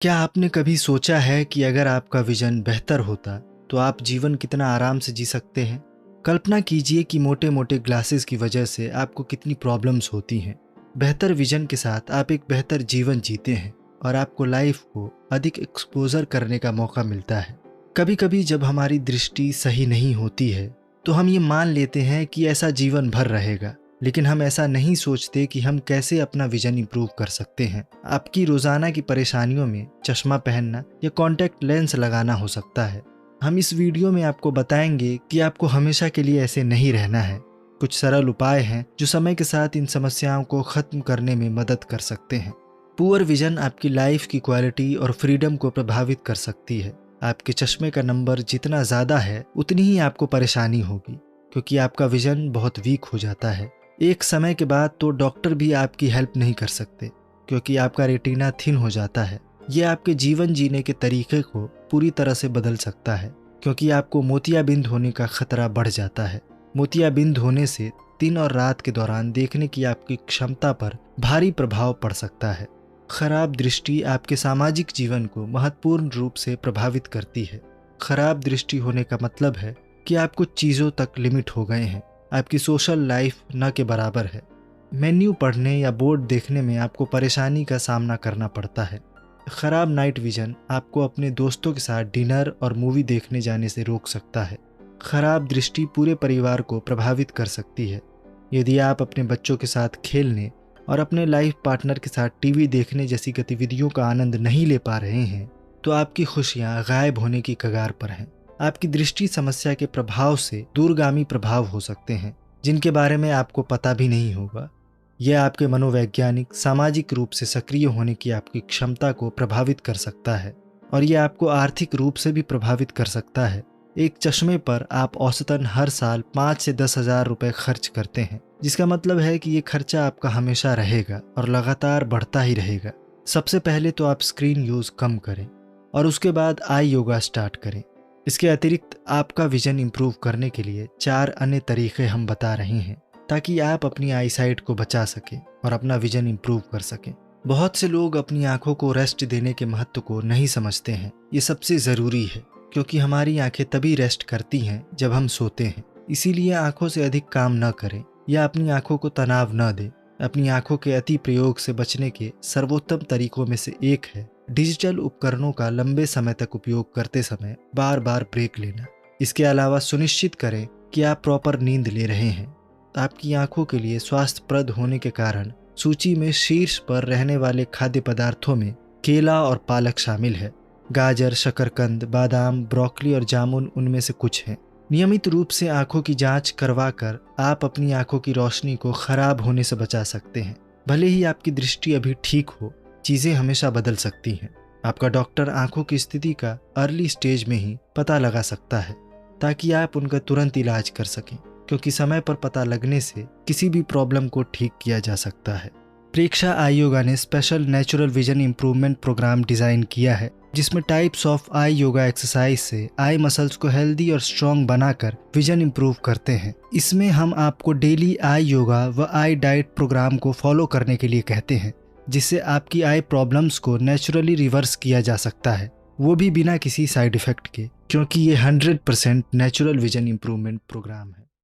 क्या आपने कभी सोचा है कि अगर आपका विजन बेहतर होता तो आप जीवन कितना आराम से जी सकते हैं? कल्पना कीजिए कि मोटे मोटे ग्लासेस की वजह से आपको कितनी प्रॉब्लम्स होती हैं। बेहतर विजन के साथ आप एक बेहतर जीवन जीते हैं और आपको लाइफ को अधिक एक्सपोजर करने का मौका मिलता है। कभी कभी जब हमारी दृष्टि सही नहीं होती है तो हम ये मान लेते हैं कि ऐसा जीवन भर रहेगा, लेकिन हम ऐसा नहीं सोचते कि हम कैसे अपना विजन इंप्रूव कर सकते हैं। आपकी रोजाना की परेशानियों में चश्मा पहनना या कॉन्टैक्ट लेंस लगाना हो सकता है। हम इस वीडियो में आपको बताएंगे कि आपको हमेशा के लिए ऐसे नहीं रहना है। कुछ सरल उपाय हैं जो समय के साथ इन समस्याओं को खत्म करने में मदद कर सकते हैं। पुअर विजन आपकी लाइफ की क्वालिटी और फ्रीडम को प्रभावित कर सकती है। आपके चश्मे का नंबर जितना ज्यादा है उतनी ही आपको परेशानी होगी, क्योंकि आपका विजन बहुत वीक हो जाता है। एक समय के बाद तो डॉक्टर भी आपकी हेल्प नहीं कर सकते, क्योंकि आपका रेटिना थिन हो जाता है। यह आपके जीवन जीने के तरीके को पूरी तरह से बदल सकता है, क्योंकि आपको मोतियाबिंद होने का खतरा बढ़ जाता है। मोतियाबिंद होने से दिन और रात के दौरान देखने की आपकी क्षमता पर भारी प्रभाव पड़ सकता है। खराब दृष्टि आपके सामाजिक जीवन को महत्वपूर्ण रूप से प्रभावित करती है। खराब दृष्टि होने का मतलब है कि आप कुछ चीज़ों तक लिमिट हो गए हैं। आपकी सोशल लाइफ न के बराबर है। मेन्यू पढ़ने या बोर्ड देखने में आपको परेशानी का सामना करना पड़ता है। खराब नाइट विजन आपको अपने दोस्तों के साथ डिनर और मूवी देखने जाने से रोक सकता है। खराब दृष्टि पूरे परिवार को प्रभावित कर सकती है। यदि आप अपने बच्चों के साथ खेलने और अपने लाइफ पार्टनर के साथ टीवी देखने जैसी गतिविधियों का आनंद नहीं ले पा रहे हैं तो आपकी खुशियां गायब होने की कगार पर हैं। आपकी दृष्टि समस्या के प्रभाव से दूरगामी प्रभाव हो सकते हैं, जिनके बारे में आपको पता भी नहीं होगा। यह आपके मनोवैज्ञानिक, सामाजिक रूप से सक्रिय होने की आपकी क्षमता को प्रभावित कर सकता है, और यह आपको आर्थिक रूप से भी प्रभावित कर सकता है। एक चश्मे पर आप औसतन हर साल 5 से 10 हजार रुपए खर्च करते हैं, जिसका मतलब है कि ये खर्चा आपका हमेशा रहेगा और लगातार बढ़ता ही रहेगा। सबसे पहले तो आप स्क्रीन यूज कम करें और उसके बाद आई योगा स्टार्ट करें। इसके अतिरिक्त आपका विजन इंप्रूव करने के लिए 4 अन्य तरीके हम बता रहे हैं, ताकि आप अपनी आई साइट को बचा सकें और अपना विजन इंप्रूव कर सकें। बहुत से लोग अपनी आंखों को रेस्ट देने के महत्व को नहीं समझते हैं। ये सबसे ज़रूरी है, क्योंकि हमारी आंखें तभी रेस्ट करती हैं जब हम सोते हैं। इसीलिए आंखों से अधिक काम न करें या अपनी आंखों को तनाव न दें। अपनी आंखों के अति प्रयोग से बचने के सर्वोत्तम तरीकों में से एक है डिजिटल उपकरणों का लंबे समय तक उपयोग करते समय बार बार ब्रेक लेना। इसके अलावा सुनिश्चित करें कि आप प्रॉपर नींद ले रहे हैं। आपकी आंखों के लिए स्वास्थ्यप्रद होने के कारण सूची में शीर्ष पर रहने वाले खाद्य पदार्थों में केला और पालक शामिल है। गाजर, शकरकंद, बादाम, ब्रोकली और जामुन उनमें से कुछ हैं। नियमित रूप से आंखों की जांच करवाकर आप अपनी आंखों की रोशनी को खराब होने से बचा सकते हैं। भले ही आपकी दृष्टि अभी ठीक हो, चीजें हमेशा बदल सकती हैं। आपका डॉक्टर आंखों की स्थिति का अर्ली स्टेज में ही पता लगा सकता है, ताकि आप उनका तुरंत इलाज कर सकें, क्योंकि समय पर पता लगने से किसी भी प्रॉब्लम को ठीक किया जा सकता है। प्रेक्षा आई योगा ने special natural vision improvement program design किया है, जिसमें types of eye yoga exercise से आई मसल्स को हेल्दी और स्ट्रॉन्ग बनाकर विजन इंप्रूव करते हैं। इसमें हम आपको डेली आई योगा व आई डाइट प्रोग्राम को फॉलो करने के लिए कहते हैं, जिससे आपकी आई प्रॉब्लम्स को नेचुरली रिवर्स किया जा सकता है, वो भी बिना किसी साइड इफेक्ट के, क्योंकि ये 100% नेचुरल विजन इंप्रूवमेंट प्रोग्राम है।